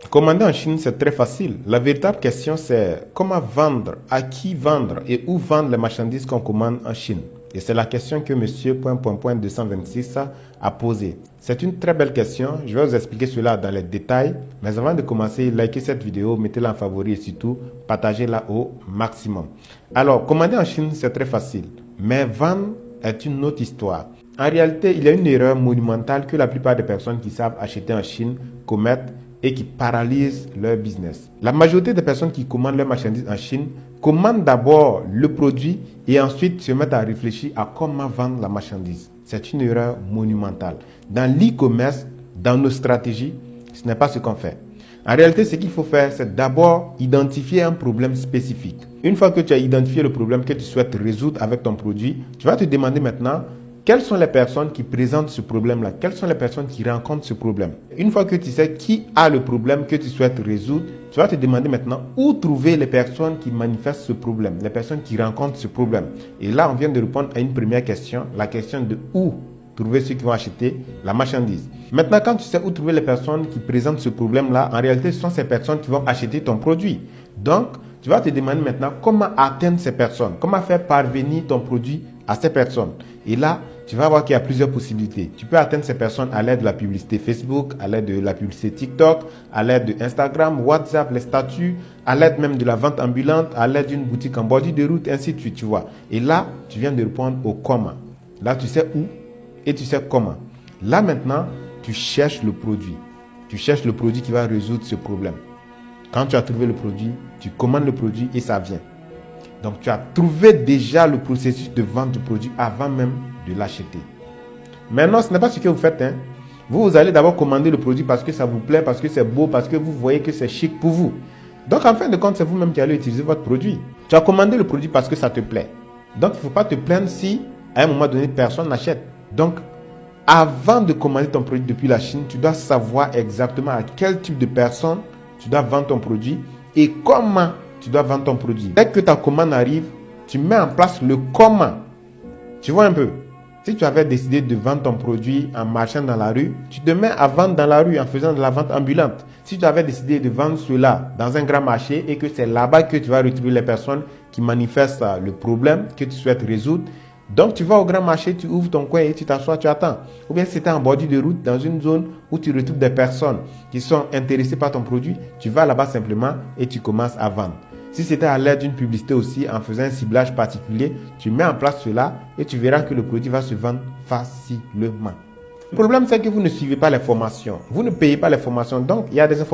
Commander en Chine, c'est très facile. La véritable question, c'est comment vendre, à qui vendre et où vendre les marchandises qu'on commande en Chine. Et c'est la question que monsieur ... 226 a posée. C'est une très belle question. Je vais vous expliquer cela dans les détails. Mais avant de commencer, likez cette vidéo, mettez-la en favori et surtout, partagez-la au maximum. Alors, commander en Chine, c'est très facile. Mais vendre est une autre histoire. En réalité, il y a une erreur monumentale que la plupart des personnes qui savent acheter en Chine commettent et qui paralysent leur business. La majorité des personnes qui commandent leurs marchandises en Chine commandent d'abord le produit et ensuite se mettent à réfléchir à comment vendre la marchandise. C'est une erreur monumentale. Dans l'e-commerce, dans nos stratégies, ce n'est pas ce qu'on fait. En réalité, ce qu'il faut faire, c'est d'abord identifier un problème spécifique. Une fois que tu as identifié le problème que tu souhaites résoudre avec ton produit, tu vas te demander maintenant quelles sont les personnes qui présentent ce problème-là, quelles sont les personnes qui rencontrent ce problème. Une fois que tu sais qui a le problème que tu souhaites résoudre, tu vas te demander maintenant où trouver les personnes qui manifestent ce problème, les personnes qui rencontrent ce problème. Et là, on vient de répondre à une première question, la question de où trouver ceux qui vont acheter la marchandise. Maintenant, quand tu sais où trouver les personnes qui présentent ce problème-là, en réalité, ce sont ces personnes qui vont acheter ton produit. Donc, tu vas te demander maintenant comment atteindre ces personnes, comment faire parvenir ton produit à ces personnes. Et là, tu vas voir qu'il y a plusieurs possibilités. Tu peux atteindre ces personnes à l'aide de la publicité Facebook, à l'aide de la publicité TikTok, à l'aide de Instagram, WhatsApp, les statuts, à l'aide même de la vente ambulante, à l'aide d'une boutique en bordure de route, ainsi de suite, tu vois. Et là, tu viens de répondre au comment. Là, tu sais où et tu sais comment. Là, maintenant, tu cherches le produit. Tu cherches le produit qui va résoudre ce problème. Quand tu as trouvé le produit, tu commandes le produit et ça vient. Donc, tu as trouvé déjà le processus de vente du produit avant même de l'acheter. Maintenant, ce n'est pas ce que vous faites. Vous allez d'abord commander le produit parce que ça vous plaît, parce que c'est beau, parce que vous voyez que c'est chic pour vous. Donc, en fin de compte, c'est vous-même qui allez utiliser votre produit. Tu as commandé le produit parce que ça te plaît. Donc, il ne faut pas te plaindre si, à un moment donné, personne n'achète. Donc, avant de commander ton produit depuis la Chine, tu dois savoir exactement à quel type de personne tu dois vendre ton produit et comment tu dois vendre ton produit. Dès que ta commande arrive, tu mets en place le comment. Tu vois un peu. Si tu avais décidé de vendre ton produit en marchant dans la rue, tu te mets à vendre dans la rue en faisant de la vente ambulante. Si tu avais décidé de vendre cela dans un grand marché et que c'est là-bas que tu vas retrouver les personnes qui manifestent le problème que tu souhaites résoudre, donc tu vas au grand marché, tu ouvres ton coin et tu t'assois, tu attends. Ou bien si tu es en bordure de route, dans une zone où tu retrouves des personnes qui sont intéressées par ton produit, tu vas là-bas simplement et tu commences à vendre. Si c'était à l'aide d'une publicité aussi, en faisant un ciblage particulier, tu mets en place cela et tu verras que le produit va se vendre facilement. Le problème, c'est que vous ne suivez pas les formations. Vous ne payez pas les formations. Donc, il y a des informations